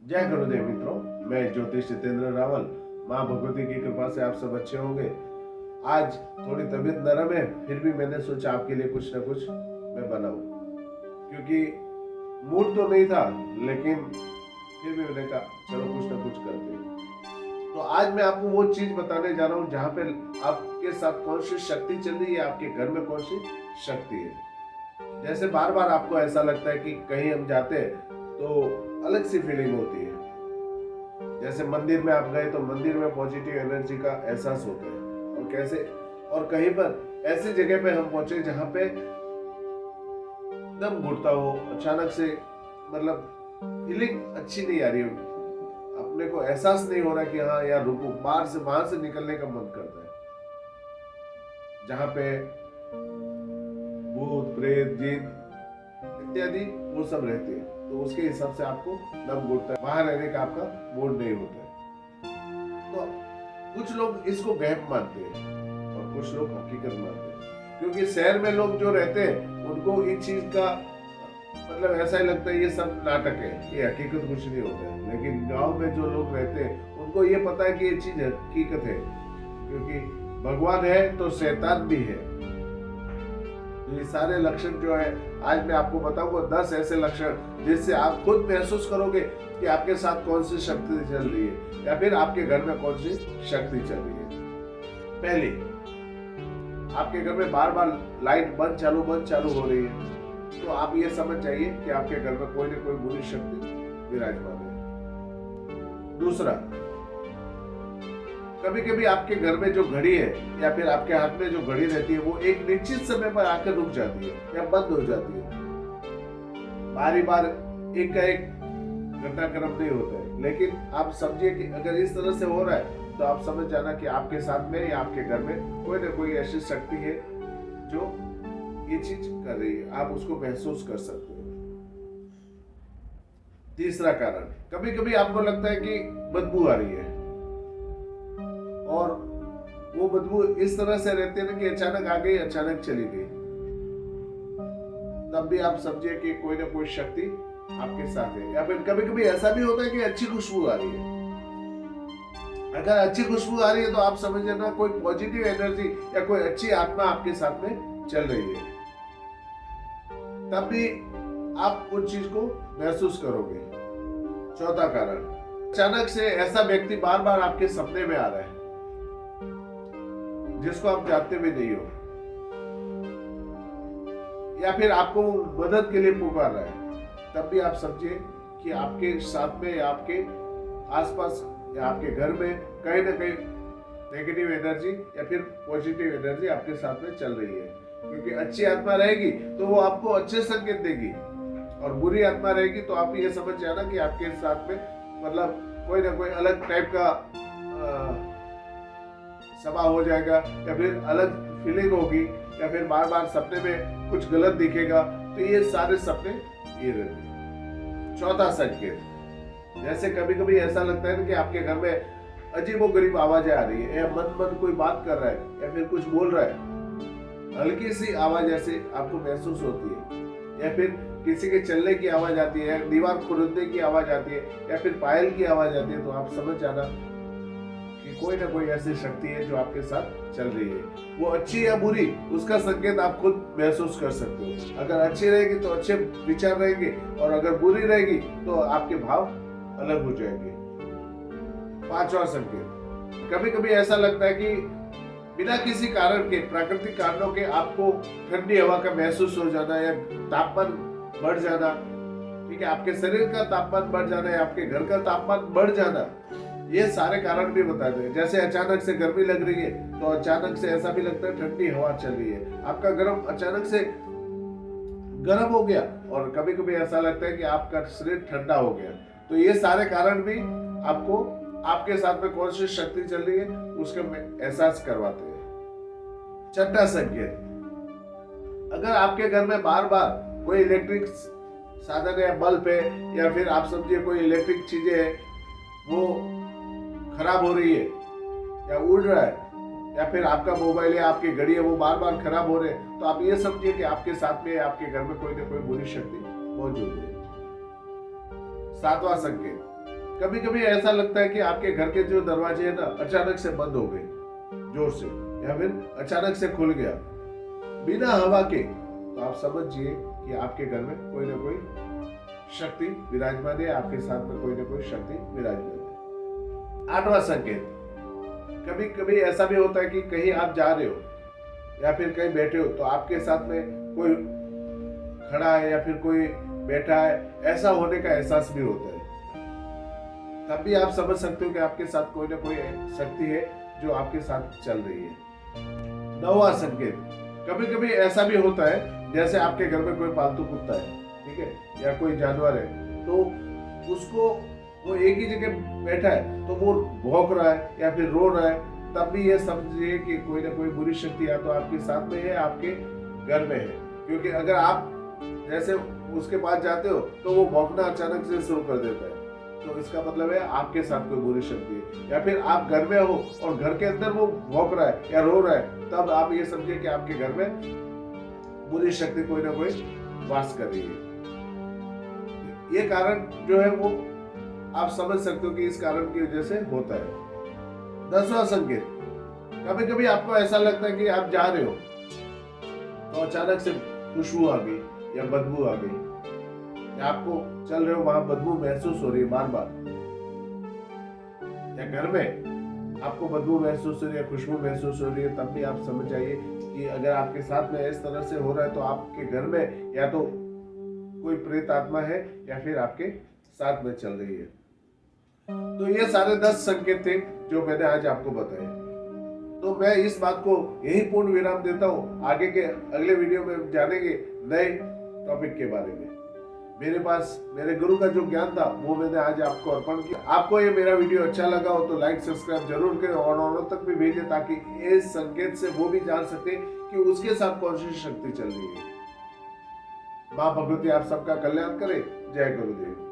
जय गुरुदेव मित्रों, मैं ज्योतिष जितेंद्र रावल। माँ भगवती की कृपा से आप सब अच्छे होंगे। आज थोड़ी तबीयत नरम है, फिर भी मैंने सोचा आपके लिए कुछ ना कुछ मैं बनाऊं, क्योंकि मूड तो नहीं था, लेकिन फिर भी मैंने कहा चलो कुछ ना कुछ करते हैं। तो आज मैं आपको वो चीज बताने जा रहा हूँ जहाँ पे आपके साथ कौन सी शक्ति चल रही है, आपके घर में कौन सी शक्ति है। जैसे बार बार आपको ऐसा लगता है कि कहीं हम जाते हैं तो अलग सी फीलिंग होती है। जैसे मंदिर में आप गए तो मंदिर में पॉजिटिव एनर्जी का एहसास होता है, और कैसे और कहीं पर ऐसी जगह पे हम पहुंचे जहां पे दम घुटता हो, अचानक से मतलब फीलिंग अच्छी नहीं आ रही हो, अपने को एहसास नहीं हो रहा कि हाँ यार रुको, वहां से निकलने का मन करता है। जहां पे भूत प्रेत जिन इत्यादि वो सब रहते हैं, तो उसके हिसाब से आपको दम घुटता है, वहां रहने का आपका मूड नहीं होता है। तो कुछ लोग इसको वहम मानते हैं और कुछ लोग हकीकत मानते हैं, क्योंकि शहर में लोग जो रहते हैं उनको इस चीज का मतलब ऐसा ही लगता है ये सब नाटक है, ये हकीकत कुछ नहीं होता है। लेकिन गांव में जो लोग रहते हैं उनको ये पता है कि ये चीज हकीकत है, क्योंकि भगवान है तो शैतान भी है। तो ये सारे लक्षण जो है आज मैं आपको बताऊंगा, 10 ऐसे लक्षण जिससे आप खुद महसूस करोगे कि आपके साथ कौन सी शक्ति चल रही है या फिर आपके घर में कौन सी शक्ति चल रही है। पहली, आपके घर में बार बार लाइट बंद चालू हो रही है, तो आप ये समझ जाइए कि आपके घर में कोई ना कोई बुरी शक्ति विराजमान है। दूसरा, कभी कभी आपके घर में जो घड़ी है या फिर आपके हाथ में जो घड़ी रहती है वो एक निश्चित समय पर आकर रुक जाती है या बंद हो जाती है। बारी बार एक का एक घटनाक्रम नहीं होता है, लेकिन आप समझिए कि अगर इस तरह से हो रहा है तो आप समझ जाना कि आपके साथ में या आपके घर में कोई ना कोई ऐसी शक्ति है जो ये चीज कर रही है, आप उसको महसूस कर सकते हो। तीसरा कारण, कभी कभी आपको लगता है कि बदबू आ रही है, और वो बदबू इस तरह से रहती है ना कि अचानक आ गई अचानक चली गई, तब भी आप समझिए कि कोई ना कोई शक्ति आपके साथ है। या फिर कभी कभी ऐसा भी होता है कि अच्छी खुशबू आ रही है। अगर अच्छी खुशबू आ रही है तो आप समझ लेना कोई पॉजिटिव एनर्जी या कोई अच्छी आत्मा आपके साथ में चल रही है, तब भी आप उस चीज को महसूस करोगे। चौथा कारण, अचानक से ऐसा व्यक्ति बार बार आपके सपने में आ रहा है जिसको आप जानते भी नहीं हो, या फिर आपको मदद के लिए पुकार रहा है, तब भी आप समझिए कि आपके साथ में या आपके आसपास या आपके घर में कहीं ना कहीं नेगेटिव एनर्जी या फिर पॉजिटिव एनर्जी आपके साथ में चल रही है। क्योंकि अच्छी आत्मा रहेगी तो वो आपको अच्छे संकेत देगी, और बुरी आत्मा रहेगी तो आप ये समझ जाना कि आपके साथ में मतलब कोई ना कोई अलग टाइप का सभा हो जाएगा, या फिर अलग फीलिंग होगी, या फिर बार बार सपने में कुछ गलत दिखेगा। तो ये सारे सपने ये रहते हैं। चौथा संकेत, जैसे कभी कभी ऐसा लगता है कि आपके घर में अजीबोगरीब आवाजें आ रही है, या मन कोई बात कर रहा है या फिर कुछ बोल रहा है, हल्की सी आवाज ऐसे आपको महसूस होती है, या फिर किसी के चलने की आवाज आती है, दीवार खुरदने की आवाज आती है, या फिर पायल की आवाज आती है, तो आप समझ जाना कि कोई ना कोई ऐसी शक्ति है जो आपके साथ चल रही है। वो अच्छी या बुरी उसका संकेत आप खुद महसूस कर सकते हो। अगर अच्छी रहेगी तो अच्छे विचार रहेंगे, और अगर बुरी रहेगी तो आपके भाव अलग हो जाएंगे। पांचवा संकेत, कभी कभी ऐसा लगता है कि बिना किसी कारण के, प्राकृतिक कारणों के आपको ठंडी हवा का महसूस हो जाना, या तापमान बढ़ जाना। ठीक है, आपके शरीर का तापमान बढ़ जाना या आपके घर का तापमान बढ़ जाना, ये सारे कारण भी बताते हैं। जैसे अचानक से गर्मी लग रही है तो अचानक से ऐसा भी लगता है ठंडी हवा चल रही है, आपका गर्म अचानक से गर्म हो गया, और कभी कभी ऐसा लगता है कि आपका शरीर ठंडा हो गया। तो ये सारे कारण भी आपको आपके साथ में कौन सी शक्ति चल रही है उसका एहसास करवाते हैं। छठा संकेत, अगर आपके घर में बार बार कोई इलेक्ट्रिक साधन है, बल्ब है, या फिर आप समझिए कोई इलेक्ट्रिक चीजें है वो खराब हो रही है या उड़ रहा है, या फिर आपका मोबाइल या आपकी घड़ी है वो बार बार खराब हो रहे हैं, तो आप ये समझिए कि आपके साथ में आपके घर में कोई ना कोई बुरी शक्ति मौजूद है। सातवां संकेत, कभी कभी ऐसा लगता है कि आपके घर के जो दरवाजे हैं ना अचानक से बंद हो गए जोर से, या फिर अचानक से खुल गया बिना हवा के, तो आप समझिए कि आपके घर में कोई ना कोई शक्ति विराजमान है, आपके साथ में कोई ना कोई शक्ति विराजमान है। 8वां संकेत, कभी कभी ऐसा भी होता है कि कहीं आप जा रहे हो या फिर कहीं बैठे हो तो आपके साथ में कोई खड़ा है या फिर कोई बैठा है, ऐसा होने का एहसास भी होता है। तब भी आप समझ सकते हो कि आपके साथ कोई ना कोई शक्ति है जो आपके साथ चल रही है। 9वां संकेत, कभी कभी ऐसा भी होता है जैसे आपके घर में कोई पालतू कुत्ता है, ठीक है, या कोई जानवर है, तो उसको वो एक ही जगह बैठा है तो वो भौंक रहा है या फिर रो रहा है, तब भी ये समझिए कि कोई ना कोई बुरी शक्ति या तो आपके साथ में है, आपके घर में है। क्योंकि अगर आप जैसे उसके पास जाते हो तो वो भौंकना अचानक से शुरू कर देता है, तो इसका मतलब है आपके साथ कोई बुरी शक्ति है। या फिर आप घर में हो और घर के अंदर वो भौंक रहा है या रो रहा है, तब आप ये समझिए कि आपके घर में बुरी शक्ति कोई ना कोई वास कर रही है। ये कारण जो है वो आप समझ सकते हो कि इस कारण की वजह से होता है। 10वां संकेत, कभी कभी आपको ऐसा लगता है कि आप जा रहे हो तो अचानक से खुशबू आ गई या बदबू आ गई, या आपको चल रहे हो वहां बदबू महसूस हो रही है बार बार, या घर में आपको बदबू महसूस हो रही है, खुशबू महसूस हो रही है, तब भी आप समझ जाइए कि अगर आपके साथ में इस तरह से हो रहा है तो आपके घर में या तो कोई प्रेत आत्मा है या फिर आपके साथ में चल रही है। तो ये सारे 10 संकेत थे जो मैंने आज आपको बताए। तो मैं इस बात को यही पूर्ण विराम देता हूँ। आगे के अगले वीडियो में जानेंगे नए टॉपिक के बारे में। मेरे पास मेरे गुरु का जो ज्ञान था वो मैंने आज आपको अर्पण किया। आपको ये मेरा वीडियो अच्छा लगा हो तो लाइक सब्सक्राइब जरूर करें और औरों तक भी भेजें, ताकि इस संकेत से वो भी जान सके कि उसके साथ कौन सी शक्ति चल रही है। माँ भगवती आप सबका कल्याण करे। जय गुरुदेव।